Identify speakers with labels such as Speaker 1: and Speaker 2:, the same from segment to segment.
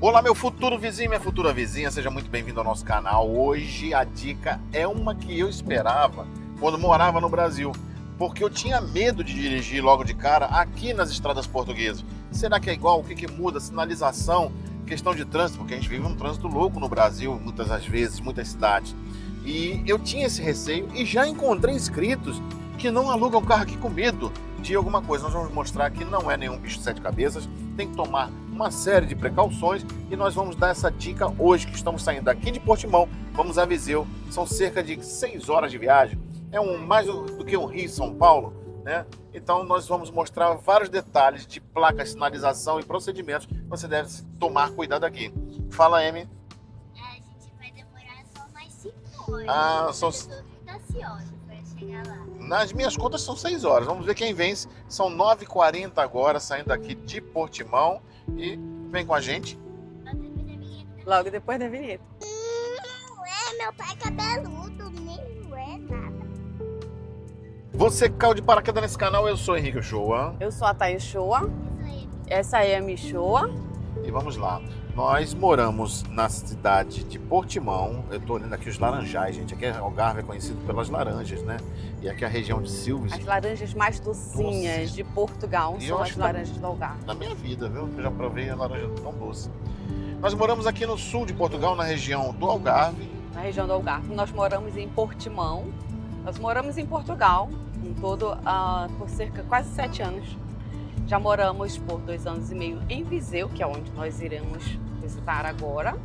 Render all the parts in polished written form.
Speaker 1: Olá, meu futuro vizinho, minha futura vizinha, seja muito bem-vindo ao nosso canal. Hoje a dica é uma que eu esperava quando morava no Brasil, porque eu tinha medo de dirigir logo de cara aqui nas estradas portuguesas. Será que é igual? O que muda? Sinalização, questão de trânsito, porque a gente vive um trânsito louco no Brasil, muitas das vezes, muitas cidades. E eu tinha esse receio e já encontrei inscritos que não alugam carro aqui com medo de alguma coisa. Nós vamos mostrar que não é nenhum bicho de sete cabeças, tem que tomar uma série de precauções e nós vamos dar essa dica hoje que estamos saindo daqui de Portimão, vamos a Viseu, são cerca de 6 horas de viagem, é mais do que um Rio-São Paulo, né? Então nós vamos mostrar vários detalhes de placas, sinalização e procedimentos que você deve tomar cuidado aqui. Fala, Amy.
Speaker 2: A gente vai demorar só mais 5 horas.
Speaker 1: Ah, são...
Speaker 2: Eu tô muito ansiosa pra chegar lá.
Speaker 1: Nas minhas contas são 6 horas, vamos ver quem vence. São 9h40 agora, saindo daqui de Portimão. E vem com a gente.
Speaker 3: Logo depois da vinheta.
Speaker 2: Não é, meu pai é cabeludo, nem não é nada.
Speaker 1: Você que caiu de paraquedas nesse canal, eu sou Henrique Shoa.
Speaker 3: Eu sou a Thaís Shoa.
Speaker 2: Isso aí.
Speaker 3: Essa é a Mi Shoa.
Speaker 1: E vamos lá. Nós moramos na cidade de Portimão. Eu tô olhando aqui os laranjais, gente. Aqui Algarve é conhecido pelas laranjas, né? E aqui a região de Silves.
Speaker 3: As laranjas mais docinhas de Portugal
Speaker 1: E eu
Speaker 3: são
Speaker 1: acho
Speaker 3: as
Speaker 1: que
Speaker 3: laranjas do Algarve.
Speaker 1: Na minha vida, viu? Eu já provei a laranja tão doce. Nós moramos aqui no sul de Portugal, na região do Algarve.
Speaker 3: Na região do Algarve. Nós moramos em Portimão. Nós moramos em Portugal, em todo, por cerca de quase 7 anos. Já moramos por 2 anos e meio em Viseu, que é onde nós iremos visitar agora.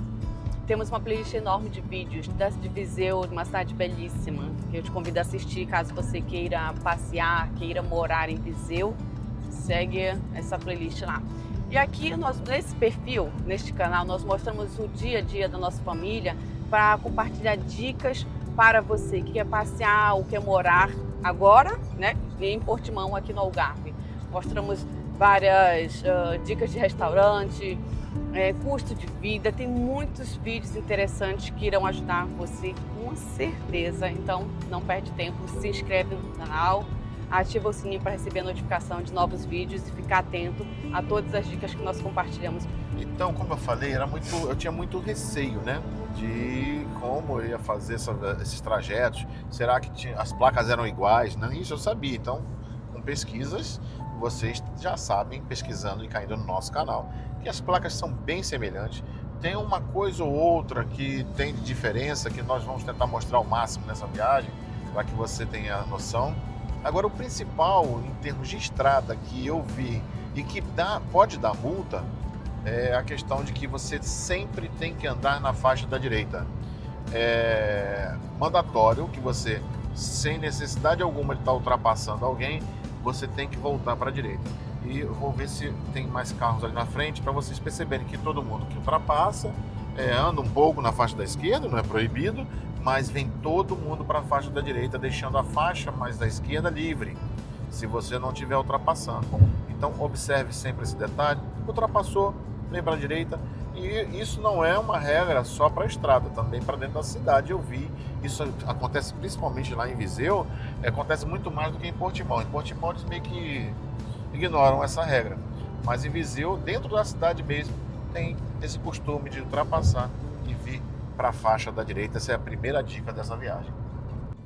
Speaker 3: Temos uma playlist enorme de vídeos de Viseu, uma cidade belíssima, que eu te convido a assistir caso você queira passear, queira morar em Viseu. Segue essa playlist lá. E aqui, nesse perfil, neste canal, nós mostramos o dia a dia da nossa família para compartilhar dicas para você que quer passear ou quer morar agora, né, em Portimão, aqui no Algarve. Mostramos várias dicas de restaurante, custo de vida, tem muitos vídeos interessantes que irão ajudar você com certeza. Então não perde tempo, se inscreve no canal, ativa o sininho para receber a notificação de novos vídeos e ficar atento a todas as dicas que nós compartilhamos.
Speaker 1: Então, como eu falei, eu tinha muito receio, né? De como eu ia fazer esses trajetos. Será que as placas eram iguais? Não, isso eu sabia. Então, com pesquisas, vocês já sabem, pesquisando e caindo no nosso canal, que as placas são bem semelhantes. Tem uma coisa ou outra que tem de diferença, que nós vamos tentar mostrar ao máximo nessa viagem, para que você tenha noção. Agora, o principal, em termos de estrada, que eu vi e que pode dar multa, é a questão de que você sempre tem que andar na faixa da direita. É mandatório que você, sem necessidade alguma de estar ultrapassando alguém, você tem que voltar para a direita. E eu vou ver se tem mais carros ali na frente para vocês perceberem que todo mundo que ultrapassa anda um pouco na faixa da esquerda, não é proibido, mas vem todo mundo para a faixa da direita, deixando a faixa mais da esquerda livre, se você não estiver ultrapassando. Então observe sempre esse detalhe. Ultrapassou, vem para a direita. E isso não é uma regra só para a estrada, também para dentro da cidade. Eu vi, isso acontece principalmente lá em Viseu, acontece muito mais do que em Portimão. Em Portimão eles meio que ignoram essa regra, mas em Viseu, dentro da cidade mesmo, tem esse costume de ultrapassar e vir para a faixa da direita. Essa é a primeira dica dessa viagem.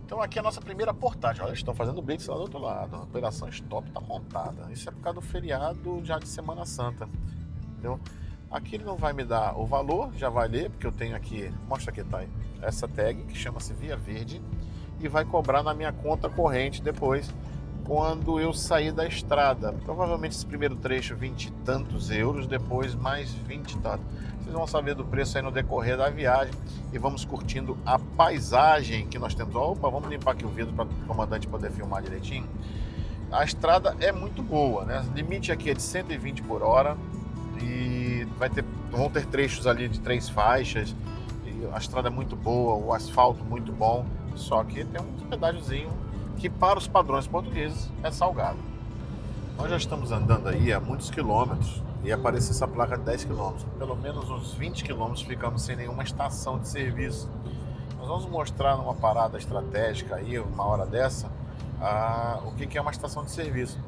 Speaker 1: Então aqui é a nossa primeira portagem. Olha, eles estão fazendo blitz lá do outro lado. A operação Stop está montada. Isso é por causa do feriado já de Semana Santa. Entendeu? Aqui ele não vai me dar o valor, já vai ler, porque eu tenho aqui, mostra aqui, tá aí, essa tag que chama-se Via Verde e vai cobrar na minha conta corrente depois, quando eu sair da estrada. Provavelmente esse primeiro trecho 20 e tantos euros, depois mais 20 e tantos. Vocês vão saber do preço aí no decorrer da viagem e vamos curtindo a paisagem que nós temos. Opa, vamos limpar aqui o vidro para o comandante poder filmar direitinho. A estrada é muito boa, né? O limite aqui é de 120 por hora. E vão ter trechos ali de 3 faixas, e a estrada é muito boa, o asfalto muito bom, só que tem um pedágiozinho que para os padrões portugueses é salgado. Nós já estamos andando aí há muitos quilômetros e aparece essa placa de 10 quilômetros, pelo menos uns 20 quilômetros ficamos sem nenhuma estação de serviço. Nós vamos mostrar numa parada estratégica aí, uma hora dessa, o que é uma estação de serviço.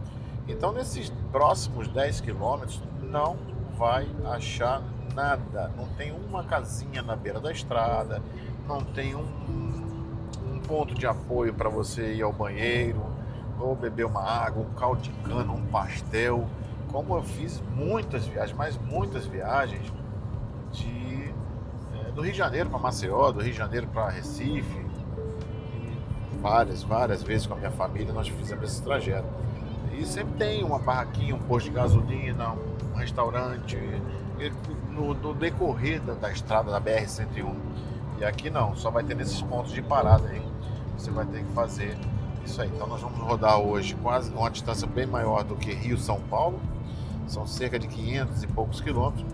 Speaker 1: Então nesses próximos 10 quilômetros não vai achar nada, não tem uma casinha na beira da estrada, não tem um ponto de apoio para você ir ao banheiro, ou beber uma água, um caldo de cana, um pastel. Como eu fiz muitas viagens, mas muitas viagens do Rio de Janeiro para Maceió, do Rio de Janeiro para Recife, e várias vezes com a minha família nós fizemos esse trajeto. E sempre tem uma barraquinha, um posto de gasolina, um restaurante, no decorrer da estrada da BR-101. E aqui não, só vai ter nesses pontos de parada aí. Você vai ter que fazer isso aí. Então nós vamos rodar hoje quase uma distância bem maior do que Rio-São Paulo. São cerca de 500 e poucos quilômetros.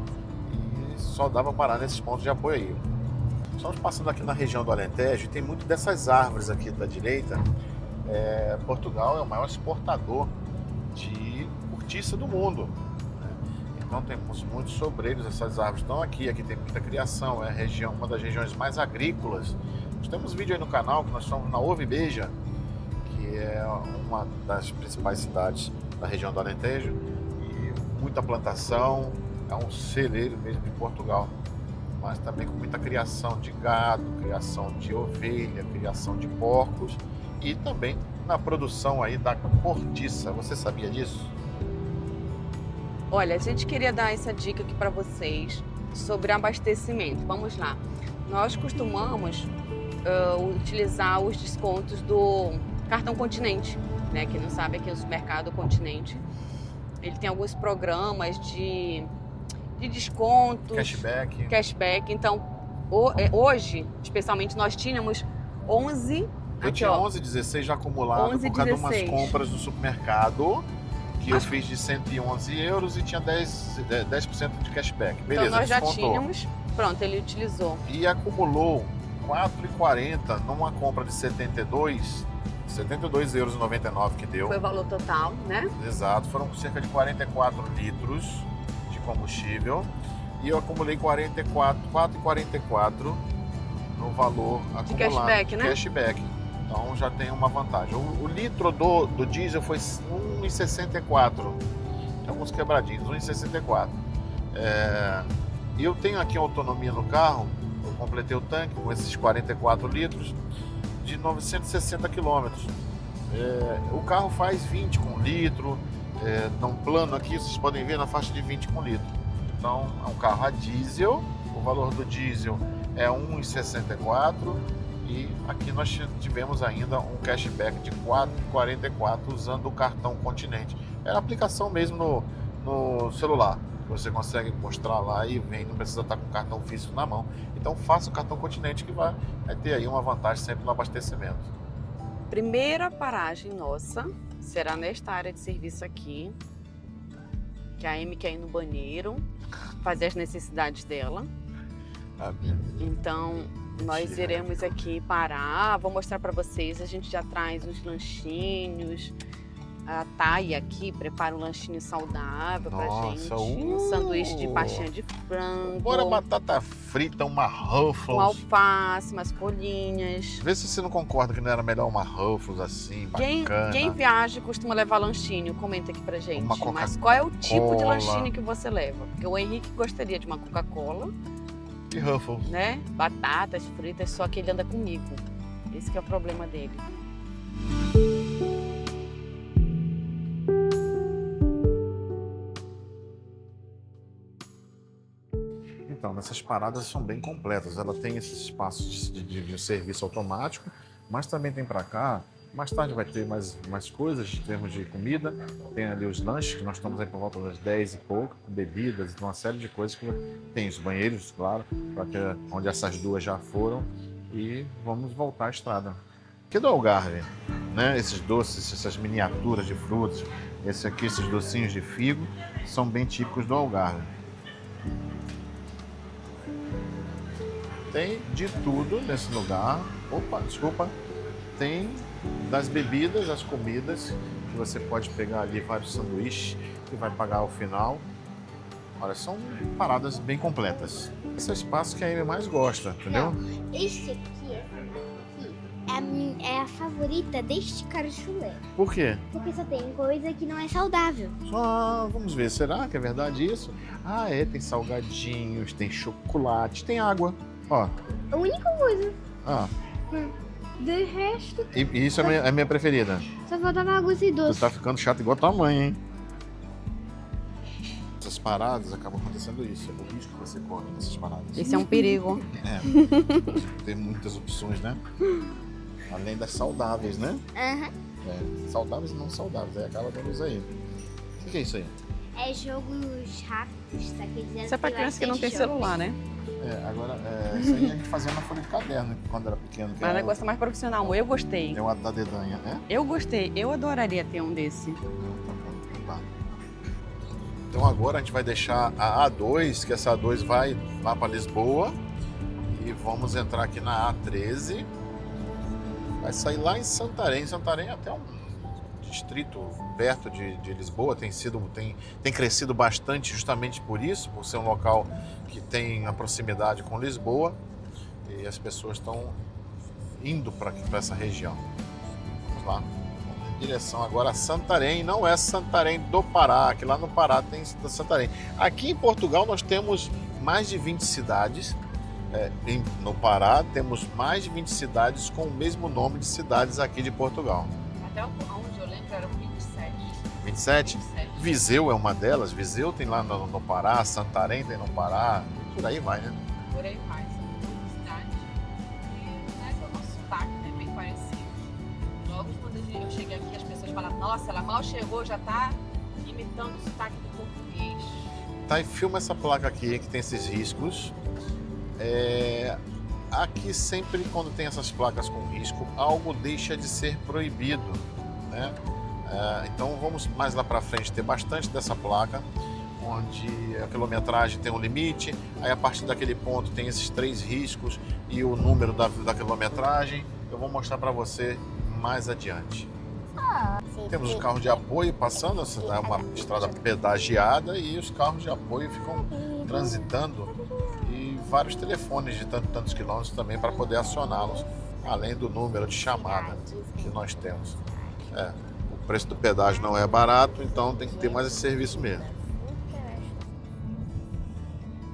Speaker 1: E só dá para parar nesses pontos de apoio aí. Estamos passando aqui na região do Alentejo e tem muito dessas árvores aqui da direita. Portugal é o maior exportador de cortiça do mundo. Então temos muitos sobreiros, essas árvores estão aqui tem muita criação, é a região, uma das regiões mais agrícolas. Nós temos vídeo aí no canal que nós estamos na Ovibeja, que é uma das principais cidades da região do Alentejo, e muita plantação, é um celeiro mesmo de Portugal, mas também com muita criação de gado, criação de ovelha, criação de porcos e também na produção aí da cortiça. Você sabia disso?
Speaker 3: Olha, a gente queria dar essa dica aqui para vocês sobre abastecimento. Vamos lá. Nós costumamos utilizar os descontos do Cartão Continente, né? Quem não sabe, aqui no supermercado Continente, ele tem alguns programas de descontos, cashback. Então, hoje, especialmente, nós tínhamos 11...
Speaker 1: Eu tinha 11, 16 já acumulado
Speaker 3: 11,
Speaker 1: por causa de
Speaker 3: 16.
Speaker 1: umas compras do supermercado que eu fiz de 111 euros e tinha 10% de cashback. Beleza,
Speaker 3: então nós já
Speaker 1: descontou.
Speaker 3: tínhamos, pronto, ele utilizou.
Speaker 1: E acumulou 4,40 numa compra de 72,99 euros que deu.
Speaker 3: Foi o valor total, né?
Speaker 1: Exato, foram cerca de 44 litros de combustível. E eu acumulei 4,44 no valor acumulado.
Speaker 3: De cashback, né?
Speaker 1: Cashback. Então já tem uma vantagem. O litro do diesel foi 1,64. Tem alguns quebradinhos, 1,64. E eu tenho aqui autonomia no carro. Eu completei o tanque com esses 44 litros de 960 quilômetros. O carro faz 20 com litro. Dá um plano aqui, vocês podem ver, na faixa de 20 com litro. Então é um carro a diesel. O valor do diesel é 1,64 e aqui nós tivemos ainda um cashback de 4,44 usando o cartão Continente. É a aplicação mesmo no celular, que você consegue mostrar lá e vem, não precisa estar com o cartão físico na mão. Então faça o cartão Continente que vai ter aí uma vantagem sempre no abastecimento.
Speaker 3: Primeira paragem nossa será nesta área de serviço aqui, que a Amy quer ir no banheiro, fazer as necessidades dela. Então nós iremos aqui parar, vou mostrar para vocês, a gente já traz uns lanchinhos, a Thay aqui prepara um lanchinho saudável pra gente, um sanduíche de pastinha de frango,
Speaker 1: bora batata frita, uma Ruffles,
Speaker 3: um alface, umas folhinhas.
Speaker 1: Vê se você não concorda que não era melhor uma Ruffles assim, bacana.
Speaker 3: Quem viaja e costuma levar lanchinho, comenta aqui pra gente, mas qual é o tipo de lanchinho que você leva? Porque o Henrique gostaria de uma Coca-Cola
Speaker 1: e Ruffles,
Speaker 3: né? Batatas fritas, só que ele anda comigo. Esse que é o problema dele.
Speaker 1: Então, essas paradas são bem completas. Ela tem esses espaços de serviço automático, mas também tem para cá. Mais tarde vai ter mais coisas em termos de comida. Tem ali os lanches, que nós estamos aí por volta das 10 e pouco, com bebidas, uma série de coisas que tem os banheiros, claro, onde essas duas já foram. E vamos voltar à estrada. Aqui do Algarve, né? Esses doces, essas miniaturas de frutas, esses docinhos de figo, são bem típicos do Algarve. Tem de tudo nesse lugar. Opa, desculpa. Tem das bebidas, as comidas, que você pode pegar ali vários sanduíches e vai pagar ao final. Olha, são paradas bem completas. Esse é o espaço que a Amy mais gosta, entendeu?
Speaker 2: Não, esse aqui é a minha é a favorita deste cara chulé.
Speaker 1: Por quê?
Speaker 2: Porque só tem coisa que não é saudável.
Speaker 1: Só vamos ver, será que é verdade isso? Ah, é, tem salgadinhos, tem chocolate, tem água. Ó,
Speaker 2: A única coisa.
Speaker 1: ó.
Speaker 2: De resto,
Speaker 1: E isso é a minha preferida.
Speaker 2: só faltava água e
Speaker 1: Tu
Speaker 2: doce.
Speaker 1: tá ficando chato igual a tua mãe, hein? Essas paradas acabam acontecendo isso. É o risco que você corre nessas paradas.
Speaker 3: Esse é um perigo.
Speaker 1: É. Tem muitas opções, né? Além das saudáveis, né?
Speaker 2: Aham.
Speaker 1: É. Saudáveis e não saudáveis. Aí acaba dando isso aí. O que é isso aí?
Speaker 2: É jogos rápidos, tá? Quer dizer,
Speaker 3: Isso é pra criança que não tem celular, né?
Speaker 1: Agora, isso aí a gente fazia na folha de caderno quando era pequeno. Que
Speaker 3: Mas
Speaker 1: era
Speaker 3: ela gosta mais profissional, amor. Eu gostei.
Speaker 1: Tem o da dedanha, né?
Speaker 3: Eu gostei. Eu adoraria ter um desse.
Speaker 1: Tá bom, então tá. Então agora a gente vai deixar a A2, que essa A2 vai lá para Lisboa. E vamos entrar aqui na A13. Vai sair lá em Santarém. Santarém é até um distrito perto de Lisboa, tem crescido bastante justamente por isso, por ser um local que tem a proximidade com Lisboa e as pessoas estão indo para essa região. Vamos lá, vamos em direção agora a Santarém, não é Santarém do Pará, que lá no Pará tem Santarém. Aqui em Portugal nós temos mais de 20 cidades, no Pará temos mais de 20 cidades com o mesmo nome de cidades aqui de Portugal.
Speaker 3: Até onde eu lembro eram 27.
Speaker 1: 27? Viseu é uma delas. Viseu tem lá no Pará, Santarém tem no Pará, por aí vai, né?
Speaker 3: Por aí vai, são muitas cidades. E o nosso sotaque é bem parecido. Logo quando eu cheguei aqui, as pessoas falam, nossa, ela mal chegou, já tá imitando o sotaque do português.
Speaker 1: Tá, e filma essa placa aqui que tem esses riscos. Aqui sempre quando tem essas placas com risco, algo deixa de ser proibido, né? Então vamos mais lá para frente ter bastante dessa placa, onde a quilometragem tem um limite, aí a partir daquele ponto tem esses 3 riscos e o número da quilometragem. Eu vou mostrar para você mais adiante. Temos os carros de apoio passando, é uma estrada pedagiada e os carros de apoio ficam transitando e vários telefones de tantos quilômetros também para poder acioná-los, além do número de chamada que nós temos. O preço do pedágio não é barato, então tem que ter mais esse serviço mesmo.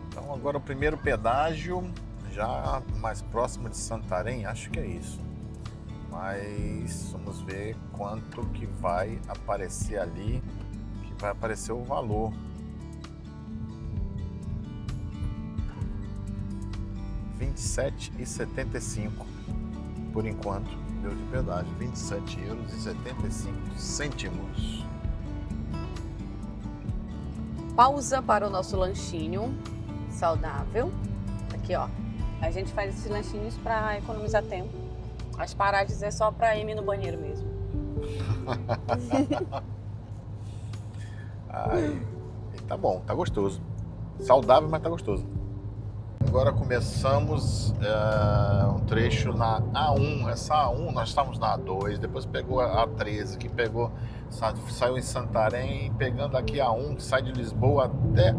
Speaker 1: Então agora o primeiro pedágio, já mais próximo de Santarém, acho que é isso. Mas vamos ver quanto que vai aparecer ali, que vai aparecer o valor. R$ 27,75 por enquanto, deu de pedágio, R$ 27,75 €.
Speaker 3: Pausa para o nosso lanchinho saudável. Aqui, ó. A gente faz esses lanchinhos para economizar tempo. As paradas é só para ir no banheiro mesmo.
Speaker 1: Tá bom, tá gostoso. Saudável, mas tá gostoso. Agora começamos um trecho na A1. Essa A1, nós estávamos na A2, depois pegou a A13, que saiu em Santarém, pegando aqui a A1, que sai de Lisboa até,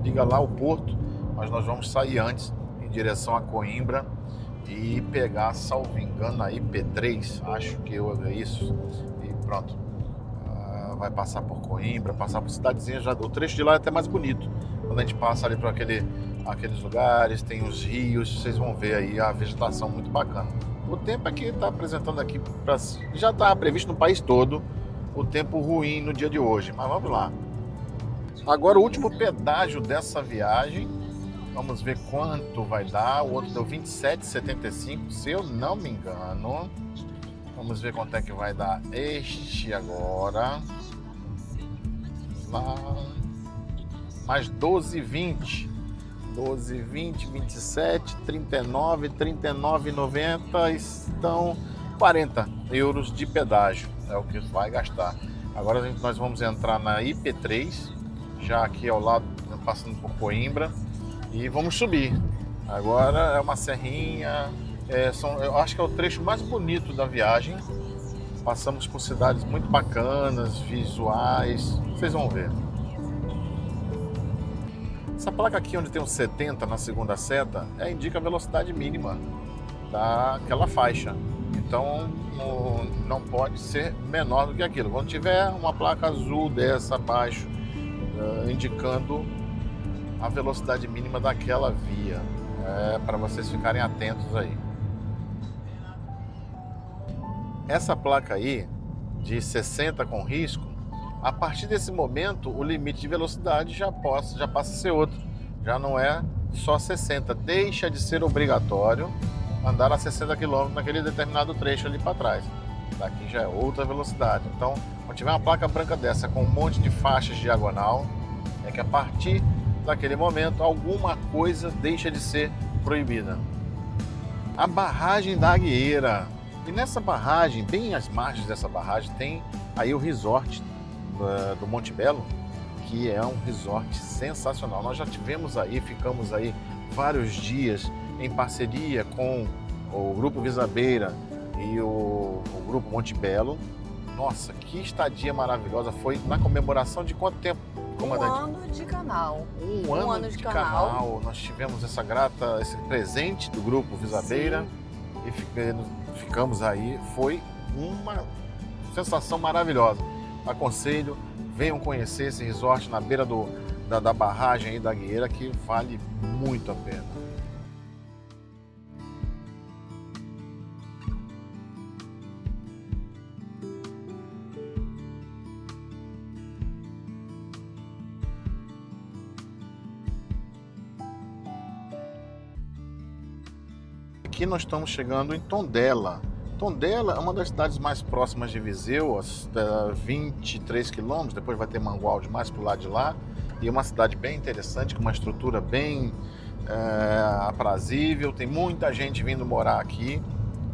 Speaker 1: liga lá o Porto, mas nós vamos sair antes, em direção a Coimbra, e pegar, salvo engano, a IP3, acho que é isso, e pronto. Vai passar por Coimbra, passar por cidadezinhas, o trecho de lá é até mais bonito, quando a gente passa ali por aqueles lugares, tem os rios, vocês vão ver aí a vegetação muito bacana. O tempo aqui está apresentando aqui, já está previsto no país todo, o tempo ruim no dia de hoje, mas vamos lá. Agora o último pedágio dessa viagem, vamos ver quanto vai dar. O outro deu R$ 27,75, se eu não me engano. Vamos ver quanto é que vai dar este agora. Lá. Mais 12,20. 12,20, 27, 39, 39,90. Estão 40 € de pedágio. É o que vai gastar. Agora nós vamos entrar na IP3, já aqui ao lado, passando por Coimbra. E vamos subir. Agora é uma serrinha. Eu acho que é o trecho mais bonito da viagem. Passamos por cidades muito bacanas, visuais. Vocês vão ver. Essa placa aqui onde tem um 70 na segunda seta indica a velocidade mínima daquela faixa. Então não pode ser menor do que aquilo. Quando tiver uma placa azul dessa abaixo, indicando a velocidade mínima daquela via, para vocês ficarem atentos aí. Essa placa aí, de 60 com risco, a partir desse momento o limite de velocidade já passa a ser outro. Já não é só 60, deixa de ser obrigatório andar a 60 km naquele determinado trecho ali para trás. Daqui já é outra velocidade. Então, quando tiver uma placa branca dessa com um monte de faixas diagonal, é que a partir daquele momento alguma coisa deixa de ser proibida. A barragem da Agueira. E nessa barragem, bem às margens dessa barragem, tem aí o resort do Monte Belo, que é um resort sensacional. Nós já tivemos aí, ficamos aí vários dias em parceria com o Grupo Visabeira e o Grupo Monte Belo. Nossa, que estadia maravilhosa. Foi na comemoração de quanto tempo, comandante?
Speaker 3: Um ano de canal.
Speaker 1: Um ano de canal. Nós tivemos esse presente do Grupo Visabeira. Sim. E ficamos aí. Foi uma sensação maravilhosa. Aconselho, venham conhecer esse resort na beira da barragem aí da Agueira, que vale muito a pena. Aqui nós estamos chegando em Tondela. Tondela é uma das cidades mais próximas de Viseu, a 23 quilômetros, depois vai ter Mangualde mais para o lado de lá. E é uma cidade bem interessante, com uma estrutura bem aprazível. Tem muita gente vindo morar aqui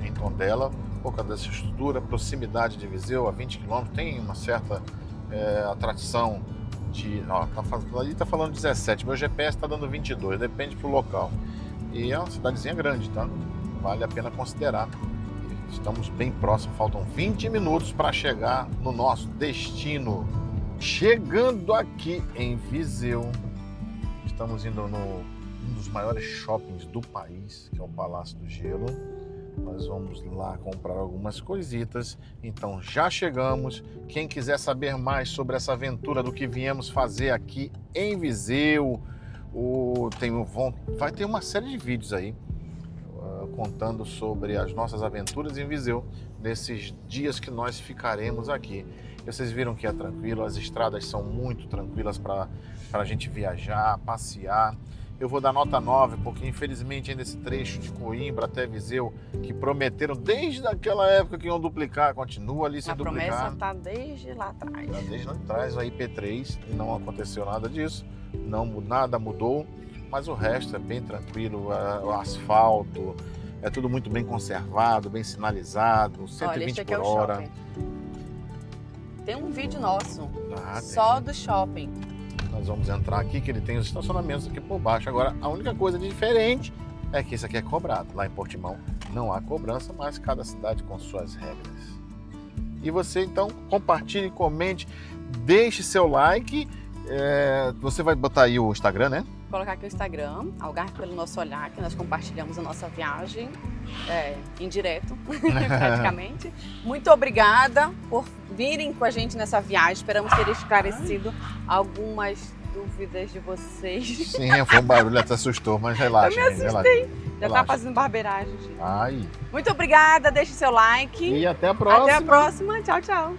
Speaker 1: em Tondela, por causa dessa estrutura, proximidade de Viseu, a 20 quilômetros. Tem uma certa atração de... ali está falando 17, meu GPS está dando 22, depende pro local. E é uma cidadezinha grande, tá? Vale a pena considerar. Estamos bem próximos, faltam 20 minutos para chegar no nosso destino. Chegando aqui em Viseu, estamos indo num dos maiores shoppings do país, que é o Palácio do Gelo. Nós vamos lá comprar algumas coisitas, então já chegamos. Quem quiser saber mais sobre essa aventura do que viemos fazer aqui em Viseu, vai ter uma série de vídeos aí contando sobre as nossas aventuras em Viseu nesses dias que nós ficaremos aqui. Vocês viram que é tranquilo, as estradas são muito tranquilas para a gente viajar, passear. Eu vou dar nota 9, porque infelizmente ainda esse trecho de Coimbra até Viseu, que prometeram desde aquela época que iam duplicar, continua ali sem duplicar. A
Speaker 3: promessa está desde lá atrás.
Speaker 1: Está desde lá atrás, a IP3, e não aconteceu nada disso, nada mudou, mas o resto é bem tranquilo, o asfalto, é tudo muito bem conservado, bem sinalizado, 120 por hora.
Speaker 3: Tem um vídeo nosso, só do shopping.
Speaker 1: Nós vamos entrar aqui, que ele tem os estacionamentos aqui por baixo. Agora, a única coisa diferente é que isso aqui é cobrado. Lá em Portimão não há cobrança, mas cada cidade com suas regras. E você, então, compartilhe, comente, deixe seu like. Você vai botar aí o Instagram, né?
Speaker 3: Vou colocar aqui o Instagram, Algarve pelo Nosso Olhar, que nós compartilhamos a nossa viagem em direto, praticamente. Muito obrigada por virem com a gente nessa viagem. Esperamos ter esclarecido algumas dúvidas de vocês.
Speaker 1: Sim, foi um barulho, até assustou, mas relaxa.
Speaker 3: Eu me assustei. Já tá fazendo barbeiragem, gente.
Speaker 1: Ai.
Speaker 3: Muito obrigada, deixe seu like.
Speaker 1: E até a próxima.
Speaker 3: Até a próxima. Tchau, tchau.